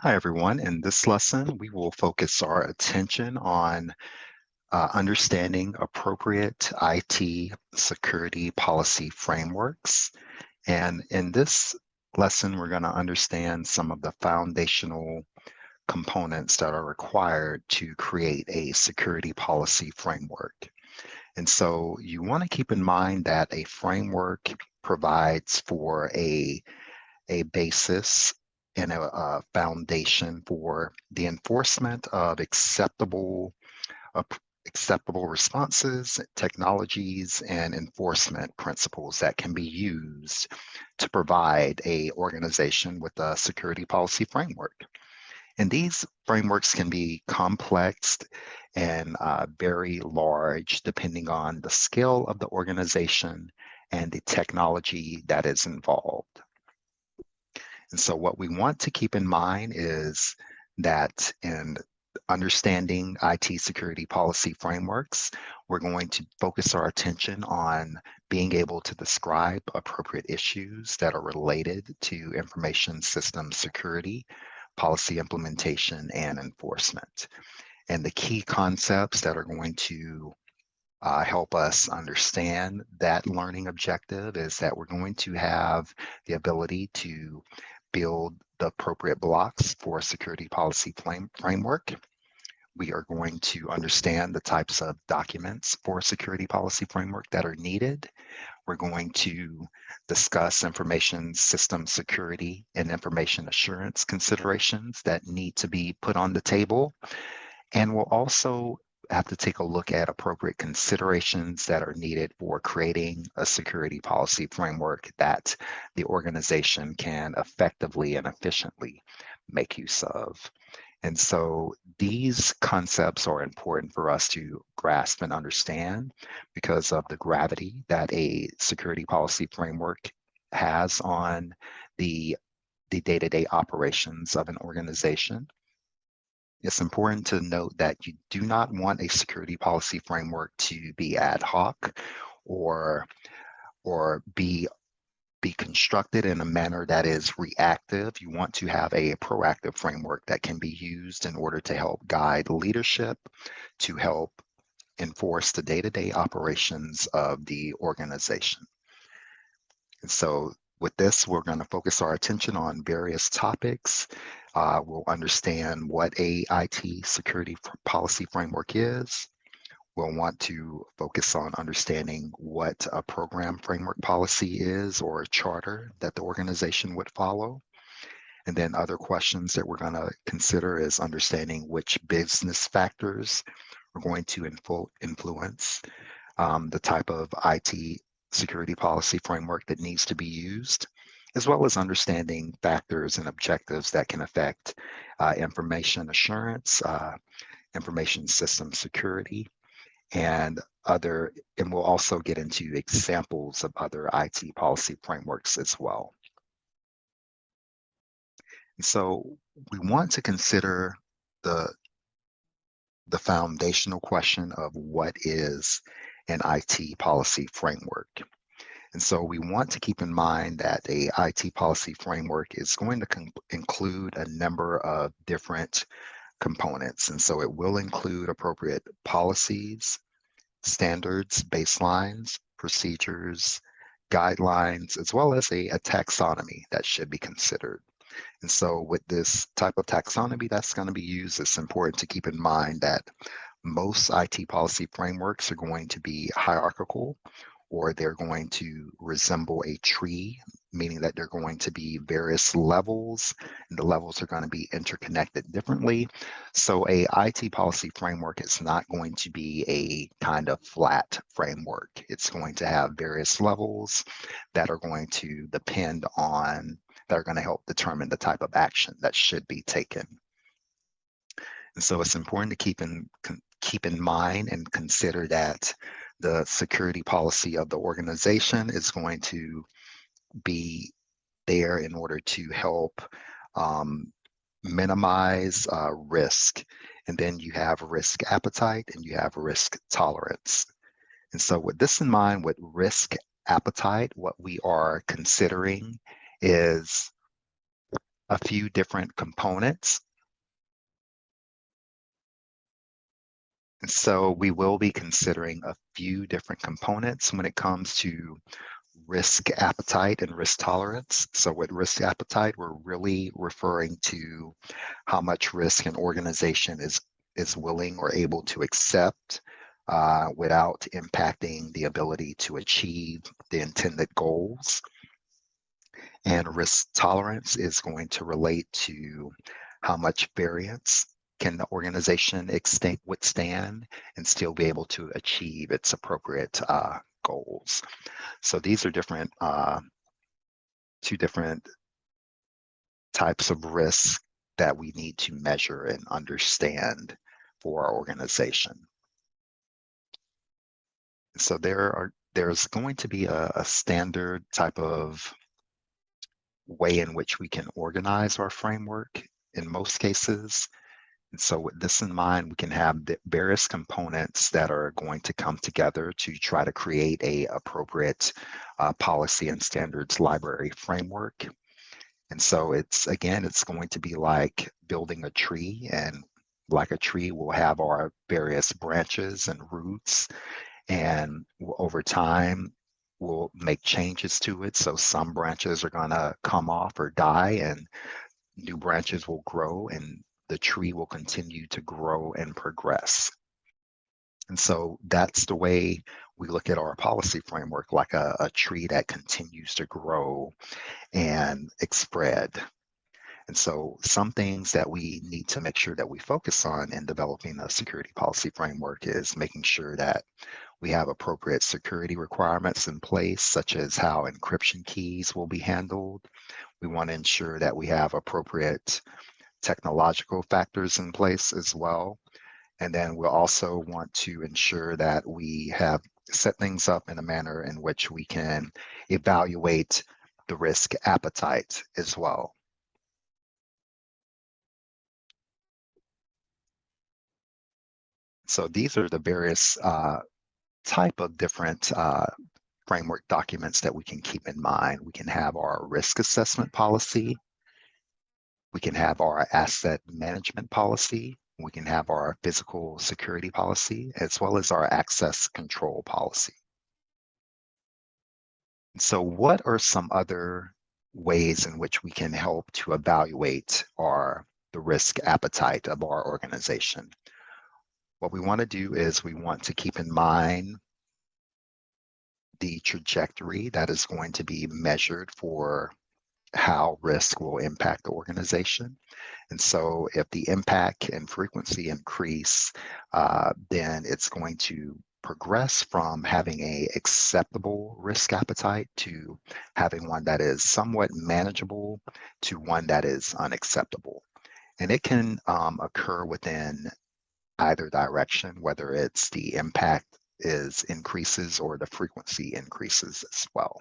Hi, everyone. In this lesson, we will focus our attention on understanding appropriate IT security policy frameworks. And in this lesson, we're going to understand some of the foundational components that are required to create a security policy framework. And so you want to keep in mind that a framework provides for a basis and a foundation for the enforcement of uh, acceptable responses, technologies, and enforcement principles that can be used to provide a organization with a security policy framework. And these frameworks can be complex and very large depending on the scale of the organization and the technology that is involved. And so what we want to keep in mind is that in understanding IT security policy frameworks, we're going to focus our attention on being able to describe appropriate issues that are related to information system security, policy implementation, and enforcement. And the key concepts that are going to help us understand that learning objective is that we're going to have the ability to build the appropriate blocks for a security policy framework. We are going to understand the types of documents for a security policy framework that are needed. We're going to discuss information system security and information assurance considerations that need to be put on the table. And we'll also have to take a look at appropriate considerations that are needed for creating a security policy framework that the organization can effectively and efficiently make use of. And so these concepts are important for us to grasp and understand because of the gravity that a security policy framework has on the day-to-day operations of an organization. It's important to note that you do not want a security policy framework to be ad hoc or or be constructed in a manner that is reactive. You want to have a proactive framework that can be used in order to help guide leadership, to help enforce the day-to-day operations of the organization. And so with this, we're going to focus our attention on various topics. We'll understand what a IT security policy framework is. We'll want to focus on understanding what a program framework policy is or a charter that the organization would follow. And then other questions that we're going to consider is understanding which business factors are going to influence the type of IT security policy framework that needs to be used, as well as understanding factors and objectives that can affect information assurance, information system security, and we'll also get into examples of other IT policy frameworks as well. And so we want to consider the the foundational question of what is an IT policy framework. And so we want to keep in mind that a IT policy framework is going to include a number of different components. And so it will include appropriate policies, standards, baselines, procedures, guidelines, as well as a taxonomy that should be considered. And so with this type of taxonomy that's going to be used, it's important to keep in mind that most IT policy frameworks are going to be hierarchical, or they're going to resemble a tree, meaning that they're going to be various levels, and the levels are going to be interconnected differently. So a IT policy framework is not going to be a kind of flat framework. It's going to have various levels that are going to depend on, that are going to help determine the type of action that should be taken. And so it's important to keep in mind and consider that the security policy of the organization is going to be there in order to help minimize risk. And then you have risk appetite and you have risk tolerance. And so with this in mind, with risk appetite, what we are considering is a few different components. And so we will be considering a few different components when it comes to risk appetite and risk tolerance. So with risk appetite, we're really referring to how much risk an organization is willing or able to accept without impacting the ability to achieve the intended goals. And risk tolerance is going to relate to how much variance can the organization withstand and still be able to achieve its appropriate goals. So these are two different types of risks that we need to measure and understand for our organization. So there's going to be a standard type of way in which we can organize our framework in most cases. And so with this in mind, we can have the various components that are going to come together to try to create a appropriate policy and standards library framework. And so it's going to be like building a tree, and like a tree, we'll have our various branches and roots, and over time, we'll make changes to it. So some branches are going to come off or die, and new branches will grow, and the tree will continue to grow and progress. And so that's the way we look at our policy framework, like a tree that continues to grow and spread. And so some things that we need to make sure that we focus on in developing a security policy framework is making sure that we have appropriate security requirements in place, such as how encryption keys will be handled. We want to ensure that we have appropriate technological factors in place as well. And then we'll also want to ensure that we have set things up in a manner in which we can evaluate the risk appetite as well. So these are the various type of different framework documents that we can keep in mind. We can have our risk assessment policy. We can have our asset management policy. We can have our physical security policy, as well as our access control policy. So what are some other ways in which we can help to evaluate the risk appetite of our organization? What we want to do is we want to keep in mind the trajectory that is going to be measured for how risk will impact the organization. And so if the impact and frequency increase, then it's going to progress from having a acceptable risk appetite to having one that is somewhat manageable to one that is unacceptable. And it can occur within either direction, whether it's the impact is increases or the frequency increases as well.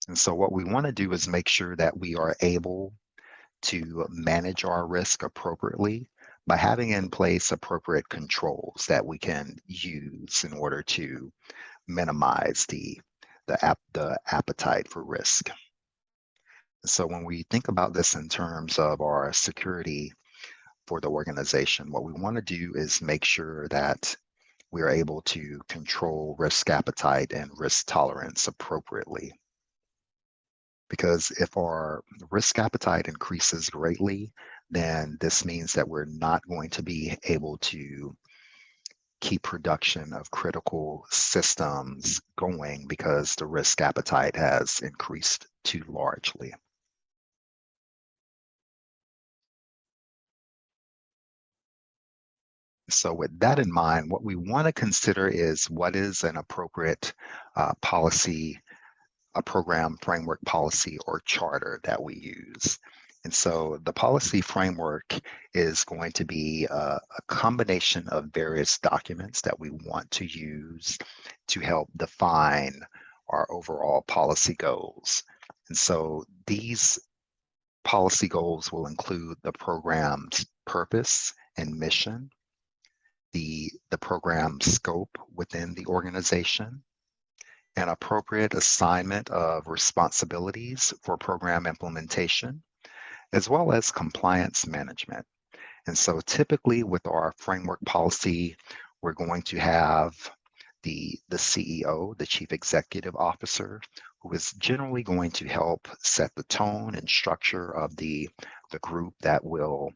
And so what we want to do is make sure that we are able to manage our risk appropriately by having in place appropriate controls that we can use in order to minimize the appetite for risk. So when we think about this in terms of our security for the organization, what we want to do is make sure that we are able to control risk appetite and risk tolerance appropriately. Because if our risk appetite increases greatly, then this means that we're not going to be able to keep production of critical systems going because the risk appetite has increased too largely. So with that in mind, what we want to consider is what is an appropriate policy, a program framework policy or charter that we use. And so the policy framework is going to be a combination of various documents that we want to use to help define our overall policy goals. And so these policy goals will include the program's purpose and mission, the program scope within the organization, an appropriate assignment of responsibilities for program implementation, as well as compliance management. And so typically with our framework policy, we're going to have the CEO, the Chief Executive Officer, who is generally going to help set the tone and structure of the group that will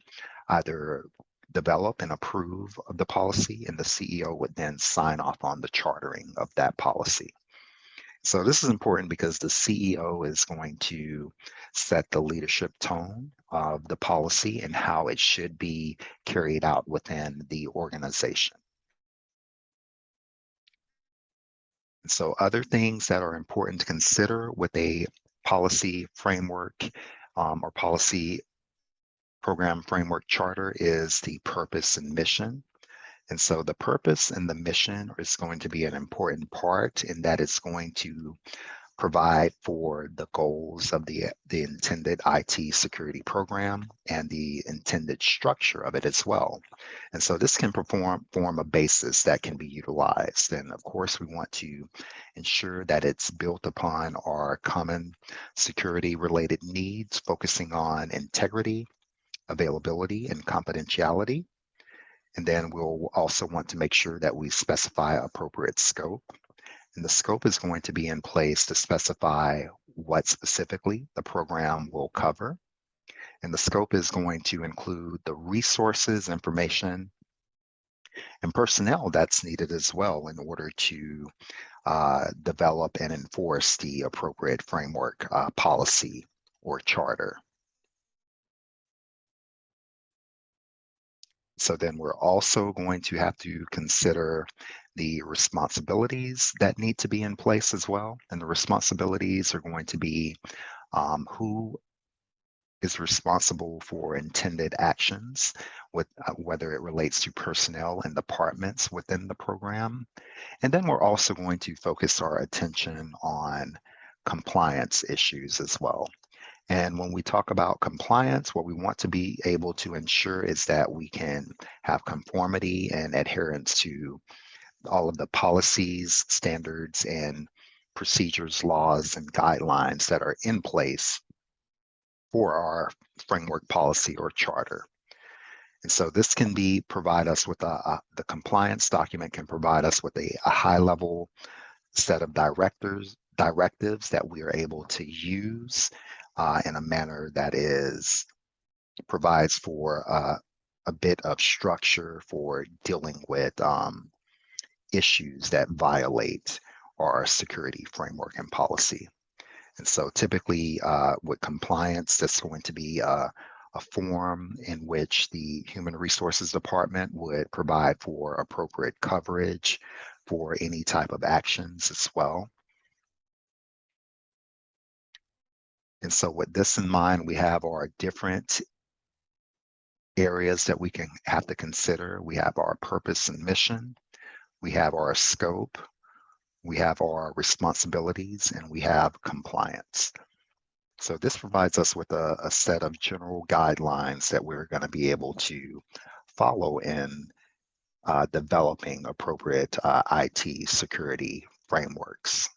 either develop and approve of the policy, and the CEO would then sign off on the chartering of that policy. So this is important because the CEO is going to set the leadership tone of the policy and how it should be carried out within the organization. So other things that are important to consider with a policy framework or policy program framework charter is the purpose and mission. And so the purpose and the mission is going to be an important part in that it's going to provide for the goals of the intended IT security program and the intended structure of it as well. And so this can form a basis that can be utilized. And of course, we want to ensure that it's built upon our common security related needs, focusing on integrity, availability, and confidentiality. And then we'll also want to make sure that we specify appropriate scope. And the scope is going to be in place to specify what specifically the program will cover. And the scope is going to include the resources, information, and personnel that's needed as well in order to develop and enforce the appropriate framework policy or charter. So then we're also going to have to consider the responsibilities that need to be in place as well. And the responsibilities are going to be who is responsible for intended actions, with whether it relates to personnel and departments within the program. And then we're also going to focus our attention on compliance issues as well. And when we talk about compliance, what we want to be able to ensure is that we can have conformity and adherence to all of the policies, standards, and procedures, laws, and guidelines that are in place for our framework policy or charter. And so this can provide us with the compliance document can provide us with a high level set of directives that we are able to use in a manner that provides for a bit of structure for dealing with issues that violate our security framework and policy. And so typically with compliance, that's going to be a form in which the Human Resources Department would provide for appropriate coverage for any type of actions as well. And so with this in mind, we have our different areas that we can have to consider. We have our purpose and mission, we have our scope, we have our responsibilities, and we have compliance. So this provides us with a set of general guidelines that we're going to be able to follow in developing appropriate IT security frameworks.